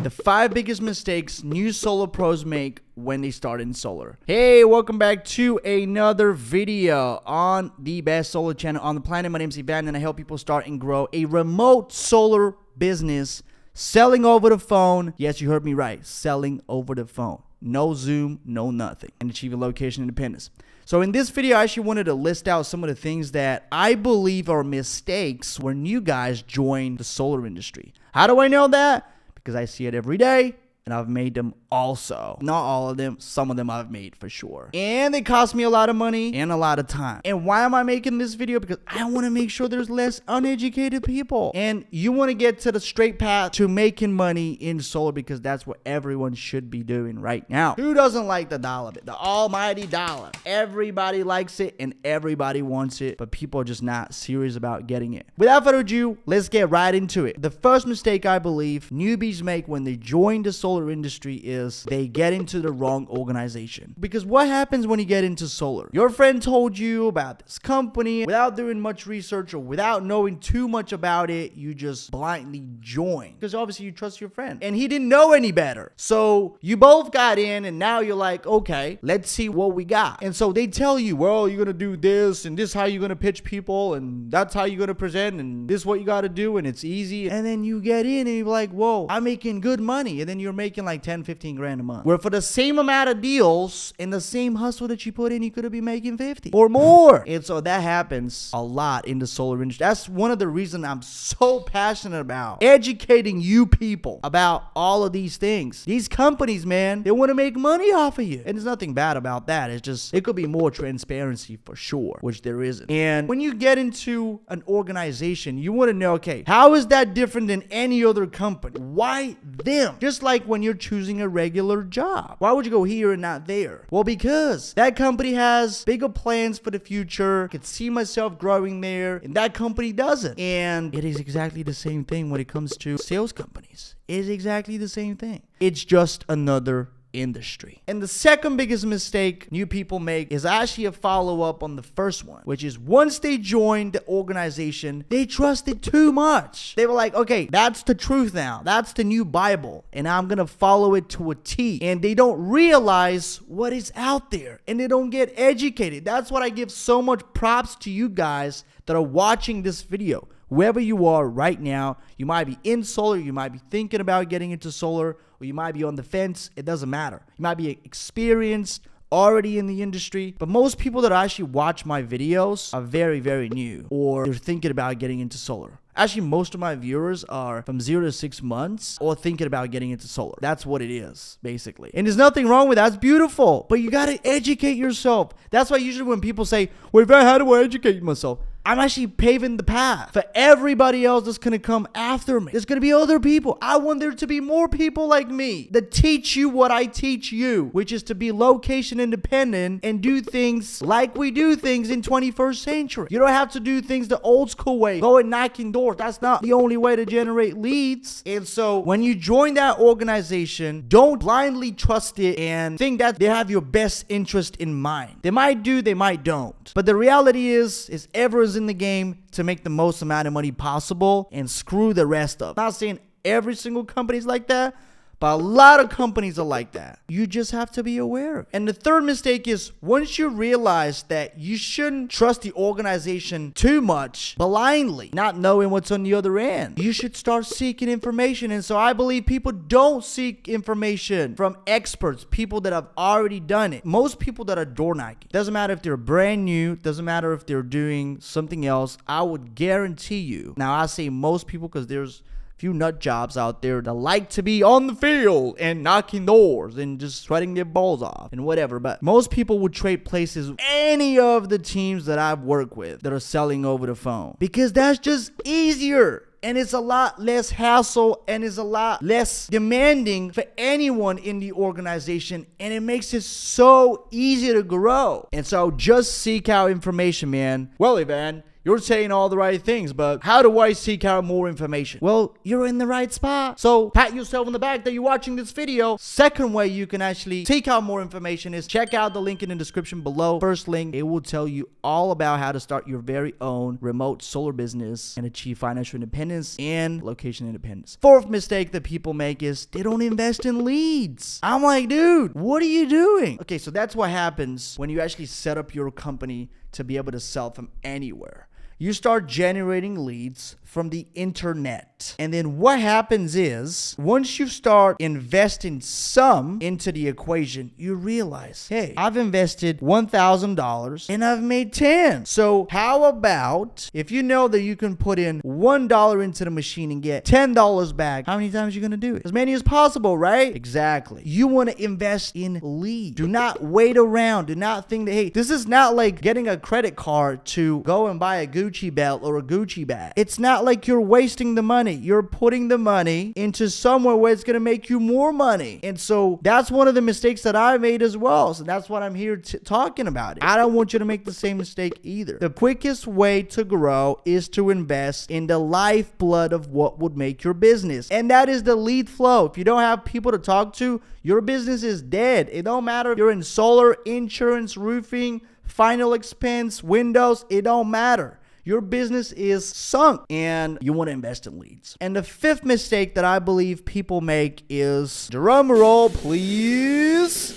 The 5 biggest mistakes new solar pros make when they start in solar. Hey, welcome back to another video on the best solar channel on the planet. My name is Ivan and I help people start and grow a remote solar business selling over the phone. Yes, you heard me right. Selling over the phone. No Zoom, no nothing. And achieving location independence. So in this video, I actually wanted to list out some of the things that I believe are mistakes when you guys join the solar industry. How do I know that? Because I see it every day. And I've made them also. Not all of them. Some of them I've made for sure. And they cost me a lot of money and a lot of time. And why am I making this video? Because I want to make sure there's less uneducated people. And you want to get to the straight path to making money in solar because that's what everyone should be doing right now. Who doesn't like the dollar? The almighty dollar. Everybody likes it and everybody wants it. But people are just not serious about getting it. Without further ado, let's get right into it. The first mistake I believe newbies make when they join the solar industry is they get into the wrong organization. Because what happens when you get into solar? Your friend told you about this company without doing much research or without knowing too much about it. You just blindly join because obviously you trust your friend and he didn't know any better. So you both got in and now you're like, okay, let's see what we got. And so they tell you, well, you're gonna do this and this is how you're gonna pitch people and that's how you're gonna present and this is what you gotta do and it's easy. And then you get in and you're like, whoa, I'm making good money. And then you're making like 10, 15 grand a month. Where for the same amount of deals and the same hustle that you put in, you could have been making 50 or more. And so that happens a lot in the solar industry. That's one of the reasons I'm so passionate about educating you people about all of these things. These companies, man, they want to make money off of you. And there's nothing bad about that. It's just, it could be more transparency for sure, which there isn't. And when you get into an organization, you want to know, okay, how is that different than any other company? Why them? Just like when you're choosing a regular job. Why would you go here and not there? Well, because that company has bigger plans for the future. I could see myself growing there, and that company doesn't. And it is exactly the same thing when it comes to sales companies. It is exactly the same thing. It's just another industry. And the second biggest mistake new people make is actually a follow-up on the first one, which is once they joined the organization, they trusted too much. They were like, okay, that's the truth now. That's the new Bible, and I'm gonna follow it to a T. And they don't realize what is out there, and they don't get educated. That's what I give so much props to you guys that are watching this video. Whoever you are right now, you might be in solar, you might be thinking about getting into solar, or you might be on the fence. It doesn't matter. You might be experienced, already in the industry. But most people that actually watch my videos are very, very new, or they're thinking about getting into solar. Actually, most of my viewers are from 0 to 6 months or thinking about getting into solar. That's what it is, basically. And there's nothing wrong with that. It's beautiful. But you got to educate yourself. That's why usually when people say, well, how do I educate myself? I'm actually paving the path for everybody else that's going to come after me. There's going to be other people. I want there to be more people like me that teach you what I teach you, which is to be location independent and do things like we do things in 21st century. You don't have to do things the old school way. Go and knocking doors. That's not the only way to generate leads. And so when you join that organization, don't blindly trust it and think that they have your best interest in mind. They might do, they might don't. But the reality is everyone's in the game to make the most amount of money possible and screw the rest of. I'm not saying every single company is like that, but a lot of companies are like that. You just have to be aware. And the third mistake is once you realize that you shouldn't trust the organization too much blindly, not knowing what's on the other end, you should start seeking information. And so I believe people don't seek information from experts, people that have already done it. Most people that are door knocking, doesn't matter if they're brand new, doesn't matter if they're doing something else, I would guarantee you. Now I say most people because there's few nut jobs out there that like to be on the field and knocking doors and just sweating their balls off and whatever. But most people would trade places with any of the teams that I've worked with that are selling over the phone because that's just easier. And it's a lot less hassle and it's a lot less demanding for anyone in the organization. And it makes it so easy to grow. And so just seek out information, man. Well, Ivan, you're saying all the right things, but how do I seek out more information? Well, you're in the right spot. So pat yourself on the back that you're watching this video. Second way you can actually seek out more information is check out the link in the description below. First link, it will tell you all about how to start your very own remote solar business and achieve financial independence and location independence. Fourth mistake that people make is they don't invest in leads. I'm like, dude, what are you doing? Okay, so that's what happens when you actually set up your company to be able to sell from anywhere. You start generating leads from the internet. And then what happens is, once you start investing some into the equation, you realize, hey, I've invested $1,000 and I've made 10. So how about if you know that you can put in $1 into the machine and get $10 back, how many times are you going to do it? As many as possible, right? Exactly. You want to invest in leads. Do not wait around. Do not think that, hey, this is not like getting a credit card to go and buy a Gucci belt or a Gucci bag. It's not like you're wasting the money. You're putting the money into somewhere where it's going to make you more money. And so that's one of the mistakes that I made as well. So that's what I'm here talking about. I don't want you to make the same mistake either. The quickest way to grow is to invest in the lifeblood of what would make your business. And that is the lead flow. If you don't have people to talk to, your business is dead. It don't matter if you're in solar, insurance, roofing, final expense, windows, it don't matter. Your business is sunk and you want to invest in leads. And the fifth mistake that I believe people make is, drum roll please,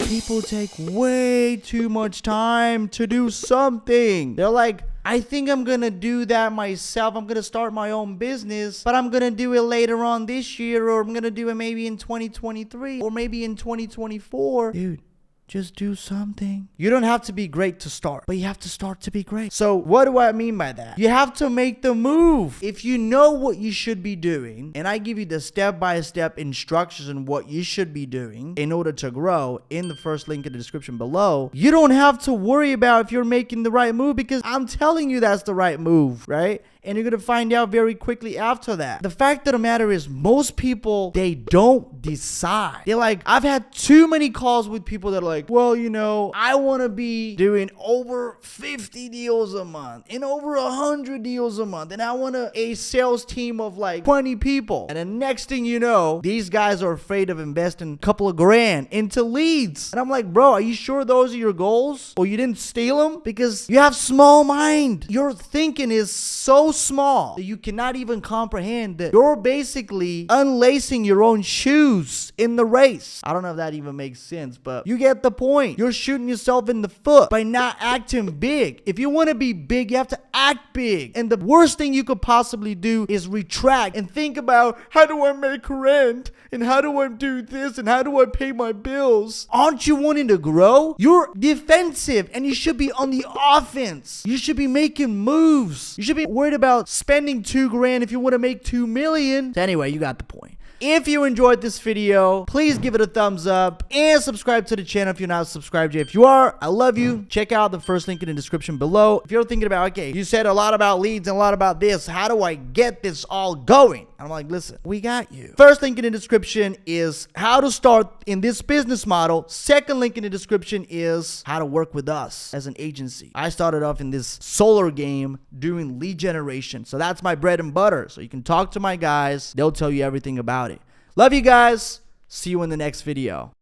people take way too much time to do something. They're like, I think I'm going to do that myself. I'm going to start my own business, but I'm going to do it later on this year, or I'm going to do it maybe in 2023 or maybe in 2024. Dude, just do something. You don't have to be great to start, but you have to start to be great. So what do I mean by that? You have to make the move. If you know what you should be doing, and I give you the step-by-step instructions on what you should be doing in order to grow in the first link in the description below, you don't have to worry about if you're making the right move, because I'm telling you that's the right move, right? And you're going to find out very quickly after that. The fact of the matter is, most people, they don't decide. They're like, I've had too many calls with people that are like, well, you know, I want to be doing over 50 deals a month and over 100 deals a month. And I want a sales team of like 20 people. And the next thing you know, these guys are afraid of investing a couple of grand into leads. And I'm like, bro, are you sure those are your goals? Or you didn't steal them? Because you have small mind. Your thinking is so small that you cannot even comprehend that you're basically unlacing your own shoes in the race. I don't know if that even makes sense, but you get the point. You're shooting yourself in the foot by not acting big. If you want to be big, you have to act big. And the worst thing you could possibly do is retract and think about, how do I make rent? And how do I do this? And how do I pay my bills? Aren't you wanting to grow? You're defensive and you should be on the offense. You should be making moves. You should be worried about spending $2 grand if you want to make $2 million. So anyway, you got the point. If you enjoyed this video, please give it a thumbs up and subscribe to the channel if you're not subscribed yet. If you are, I love you. Check out the first link in the description below. If you're thinking about, okay, you said a lot about leads and a lot about this, how do I get this all going? I'm like, listen, we got you. First link in the description is how to start in this business model. Second link in the description is how to work with us as an agency. I started off in this solar game doing lead generation. So that's my bread and butter. So you can talk to my guys. They'll tell you everything about it. Love you guys. See you in the next video.